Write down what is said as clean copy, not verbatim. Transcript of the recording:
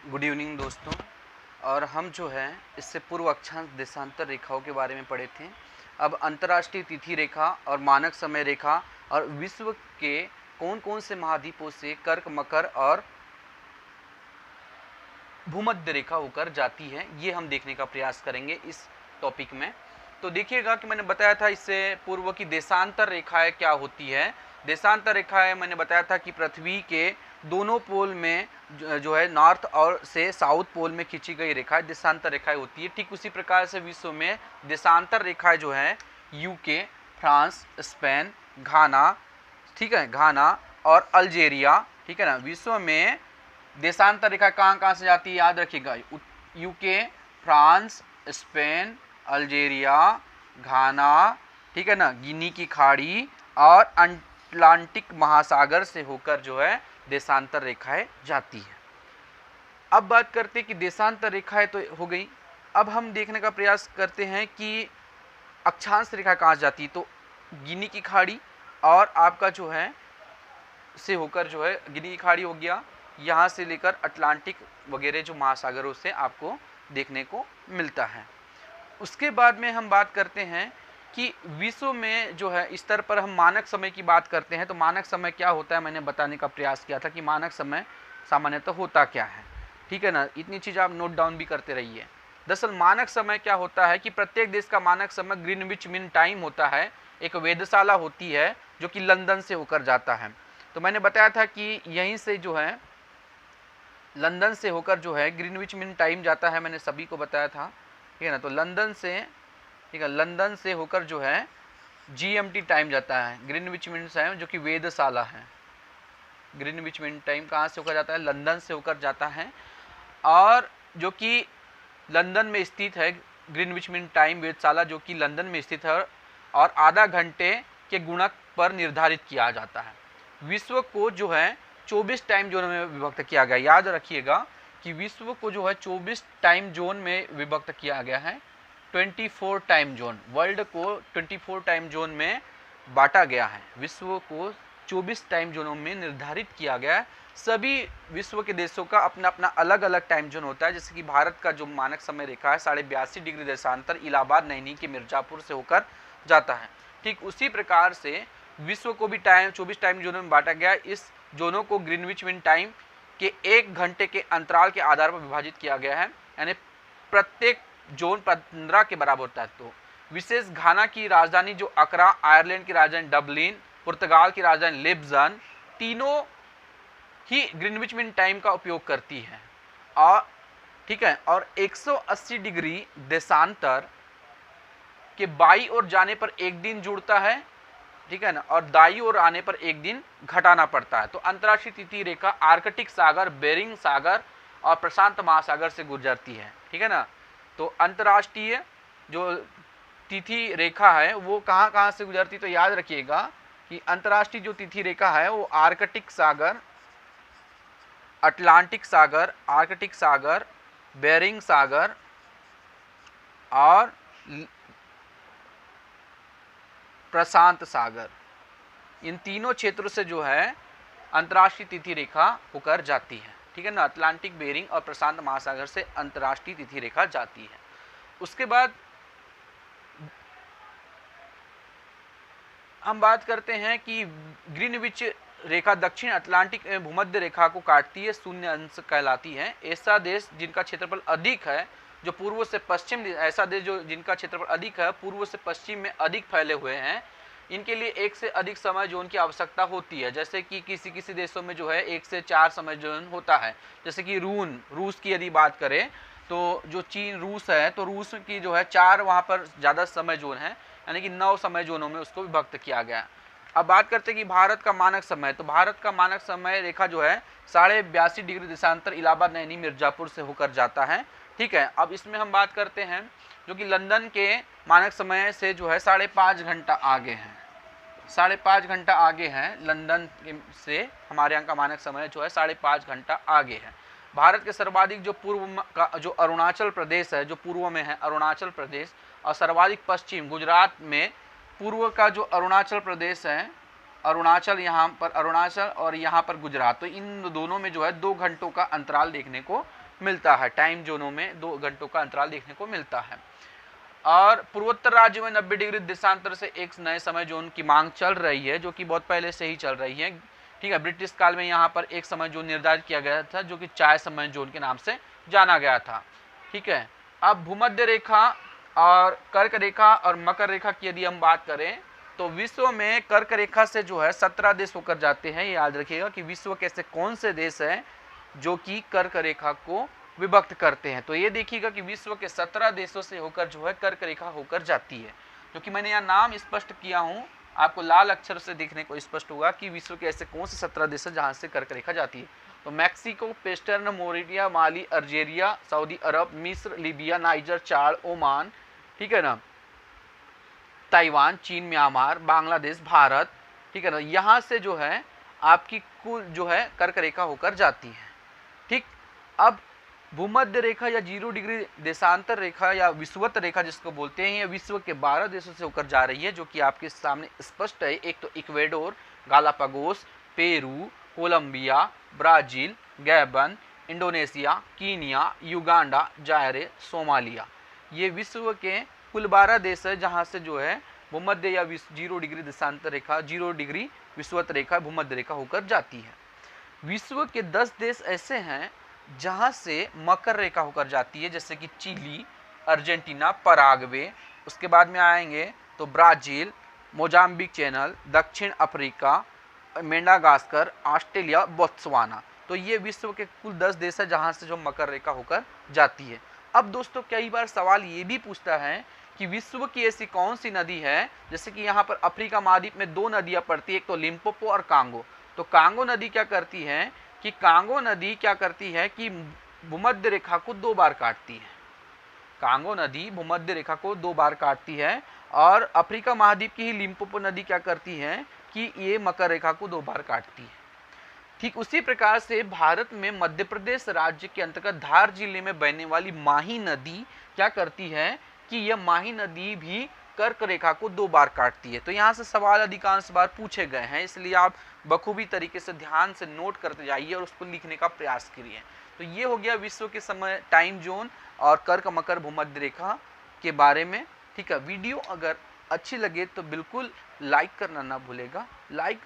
Good evening दोस्तों। और हम जो है इससे पूर्व अक्षांश देशांतर रेखाओं के बारे में पढ़े थे। अब अंतर्राष्ट्रीय तिथि रेखा और मानक समय रेखा और विश्व के कौन कौन से महाद्वीपों से कर्क, मकर और भूमध्य रेखा होकर जाती है, ये हम देखने का प्रयास करेंगे इस टॉपिक में। तो देखिएगा कि मैंने बताया था इससे पूर्व की देशांतर रेखाएं क्या होती है। देशांतर रेखाएं मैंने बताया था कि पृथ्वी के दोनों पोल में जो है नॉर्थ और से साउथ पोल में खींची गई रेखाएं देशांतर रेखाएं होती है। ठीक उसी प्रकार से विश्व में देशांतर रेखाएं जो है यूके, फ्रांस, स्पेन, घाना, ठीक है, घाना और अल्जेरिया, ठीक है ना। विश्व में देशांतर रेखा कहाँ कहाँ से जाती है, याद रखिएगा, यूके, फ्रांस, स्पेन, अल्जेरिया, घाना, ठीक है ना, गिनी की खाड़ी और अटलांटिक महासागर से होकर जो है देशांतर रेखाएं जाती है। अब बात करते हैं कि देशांतर रेखाएं तो हो गई। अब हम देखने का प्रयास करते हैं कि अक्षांश रेखा कहाँ जाती है। तो गिनी की खाड़ी और आपका जो है से होकर जो है गिनी की खाड़ी हो गया, यहाँ से लेकर अटलांटिक वगैरह जो महासागरों से आपको देखने को मिलता है। उसके बाद में हम बात करते हैं कि विश्व में जो है स्तर पर हम मानक समय की बात करते हैं। तो मानक समय क्या होता है, मैंने बताने का प्रयास किया था कि मानक समय सामान्यतः होता क्या है, ठीक है ना। इतनी चीज़ आप नोट डाउन भी करते रहिए। दरअसल मानक समय क्या होता है कि प्रत्येक देश का मानक समय ग्रीनविच मीन टाइम होता है, एक वेधशाला होती है जो कि लंदन से होकर जाता है। तो मैंने बताया था कि यहीं से जो है लंदन से होकर जो है ग्रीनविच मीन टाइम जाता है, मैंने सभी को बताया था, ठीक है ना। तो लंदन से, ठीक है, लंदन से होकर जो है जीएमटी टाइम जाता है, ग्रीनविच मीन टाइम, जो कि वेधशाला है। ग्रीनविच मीन टाइम कहाँ से होकर जाता है, लंदन से होकर जाता है, और जो कि लंदन में स्थित है ग्रीनविच मीन टाइम वेधशाला, जो कि लंदन में स्थित है, और आधा घंटे के गुणक पर निर्धारित किया जाता है। विश्व को जो है 24 टाइम जोन में विभक्त किया गया। याद रखिएगा कि विश्व को जो है 24 टाइम जोन में विभक्त किया गया है। 24 टाइम जोन, वर्ल्ड को 24 टाइम जोन में बांटा गया है। विश्व को 24 टाइम जोनों में निर्धारित किया गया है। सभी विश्व के देशों का अपना अपना अलग अलग टाइम जोन होता है। जैसे कि भारत का जो मानक समय रेखा है 82.5 डिग्री देशांतर इलाहाबाद, नैनी के मिर्जापुर से होकर जाता है। ठीक उसी प्रकार से विश्व को भी 24 टाइम जोनों में बांटा गया। इस जोनों को ग्रीनविच मीन टाइम के 1 घंटे के अंतराल के आधार पर विभाजित किया गया है, यानी प्रत्येक जोन 15 के बराबर होता है। तो विशेष घाना की राजधानी जो अकरा, आयरलैंड की राजधानी डबलिन, पुर्तगाल की राजधानी लिस्बन, तीनों ही ग्रीनविच मीन टाइम का उपयोग करती है। और ठीक है, और 180 डिग्री देशांतर के बाई ओर जाने पर एक दिन जुड़ता है, ठीक है ना, और दाई ओर आने पर एक दिन घटाना पड़ता है। तो अंतर्राष्ट्रीय तिथि रेखा आर्कटिक सागर, बेरिंग सागर और प्रशांत महासागर से गुजरती है, ठीक है ना। तो अंतर्राष्ट्रीय जो तिथि रेखा है वो कहाँ कहाँ से गुजरती, तो याद रखिएगा कि अंतर्राष्ट्रीय जो तिथि रेखा है वो आर्कटिक सागर, अटलांटिक सागर, आर्कटिक सागर, बेरिंग सागर और प्रशांत सागर, इन तीनों क्षेत्रों से जो है अंतर्राष्ट्रीय तिथि रेखा होकर जाती है, ठीक है ना। अटलांटिक, बेरिंग और प्रशांत महासागर से अंतर्राष्ट्रीय तिथि रेखा जाती है। उसके बाद हम बात करते हैं कि ग्रीनविच रेखा दक्षिण अटलांटिक में भूमध्य रेखा को काटती है, शून्य अंश कहलाती है। ऐसा देश जिनका क्षेत्रफल अधिक है, जो पूर्व से पश्चिम, ऐसा देश जो जिनका क्षेत्रफल अधिक है, पूर्व से पश्चिम में अधिक फैले हुए हैं, इनके लिए एक से अधिक समय जोन की आवश्यकता होती है। जैसे कि किसी किसी देशों में जो है 1 से 4 समय जोन होता है। जैसे कि रूस की यदि बात करें तो जो चीन, रूस है, तो रूस की जो है 4 वहाँ पर ज़्यादा समय जोन है, यानी कि 9 समय जोनों में उसको विभक्त किया गया। अब बात करते हैं कि भारत का मानक समय। तो भारत का मानक समय रेखा जो है 82.5 डिग्री देशांतर इलाहाबाद, नैनी, मिर्जापुर से होकर जाता है, ठीक है। अब इसमें हम बात करते हैं जो कि लंदन के मानक समय से जो है 5.5 घंटा आगे हैं, 5.5 घंटा आगे हैं लंदन से। हमारे यहाँ का मानक समय जो है 5.5 घंटा आगे है। भारत के सर्वाधिक जो पूर्व का जो अरुणाचल प्रदेश है, जो पूर्व में है अरुणाचल प्रदेश, और सर्वाधिक पश्चिम गुजरात में पूर्व का जो अरुणाचल प्रदेश है, अरुणाचल, यहाँ पर अरुणाचल और यहाँ पर गुजरात, तो इन दोनों में जो है 2 घंटों का अंतराल देखने को मिलता है, टाइम जोनों में 2 घंटों का अंतराल देखने को मिलता है। और पूर्वोत्तर राज्य में 90 डिग्री देशांतर से एक नए समय जोन की मांग चल रही है, जो कि बहुत पहले से ही चल रही है। ठीक है, ब्रिटिश काल में यहाँ पर एक समय जोन निर्धारित किया गया था, जो कि चाय समय जोन के नाम से जाना गया था। ठीक है, अब भूमध्य रेखा और कर्क रेखा और मकर रेखा की यदि हम बात करें तो विश्व में कर्क रेखा से जो है 17 देश होकर जाते हैं। ये याद रखिएगा कि विश्व के ऐसे कौन से देश हैं जो कि कर्क रेखा को विभक्त करते हैं। तो ये देखिएगा कि विश्व के 17 देशों से होकर जो है कर्क रेखा होकर जाती है, जो कि मैंने यहाँ नाम स्पष्ट किया हूँ, आपको लाल अक्षर से देखने को स्पष्ट होगा कि विश्व के ऐसे कौन से 17 देश हैं जहाँ से कर्क रेखा जाती है। तो मैक्सिको, पेस्टर्न, मोरिटिया, माली, अल्जीरिया, सऊदी अरब, मिस्र, लीबिया, नाइजर, चाड, ओमान, ठीक है ना, ताइवान, चीन, म्यांमार, बांग्लादेश, भारत, ठीक है ना, यहाँ से जो है आपकी कुल जो है कर्क रेखा होकर जाती है। ठीक, अब भूमध्य रेखा या 0 डिग्री देशांतर रेखा या विषुवत रेखा जिसको बोलते हैं, ये विश्व के 12 देशों से होकर जा रही है, जो कि आपके सामने स्पष्ट है। एक तो Ecuador, Galapagos, Peru, Colombia, Brazil, Gabon, Indonesia, Kenya, Uganda, Zaire, Somalia. ये विश्व के कुल 12 देश है जहाँ से जो है भूमध्य या 0 डिग्री देशांतर रेखा, 0 डिग्री विषुवत रेखा, भूमध्य रेखा होकर जाती है। विश्व के 10 देश ऐसे हैं जहाँ से मकर रेखा होकर जाती है, जैसे कि चिली, अर्जेंटीना, पराग्वे, उसके बाद में आएंगे तो ब्राज़ील, मोजाम्बिक चैनल, दक्षिण अफ्रीका, मेडागास्कर, ऑस्ट्रेलिया, बोत्सवाना। तो ये विश्व के कुल 10 देश है जहाँ से जो मकर रेखा होकर जाती है। अब दोस्तों कई बार सवाल ये भी पूछता है कि विश्व की ऐसी कौन सी नदी है, जैसे कि यहाँ पर अफ्रीका महाद्वीप में 2 नदियाँ पड़ती है, एक तो लिम्पोपो और कांगो। तो कांगो नदी क्या करती है कि भूमध्य रेखा को 2 बार काटती है। कांगो नदी भूमध्य रेखा को 2 बार काटती है, और अफ्रीका महाद्वीप की ही लिम्पोपो नदी क्या करती है कि ये मकर रेखा को 2 बार काटती है। ठीक उसी प्रकार से भारत में मध्य प्रदेश राज्य के अंतर्गत धार जिले में बहने वाली माही नदी क्या करती है कि यह माही नदी भी कर्क रेखा को 2 बार काटती है। तो यहाँ से सवाल अधिकांश बार पूछे गए हैं, इसलिए आप बखूबी तरीके से ध्यान से नोट करते जाइए और उसको लिखने का प्रयास करिए। तो ये हो गया विश्व के समय टाइम जोन और कर्क मकर भूमध्य रेखा के बारे में। ठीक है, वीडियो अगर अच्छी लगे तो बिल्कुल लाइक करना ना भूलेगा। लाइक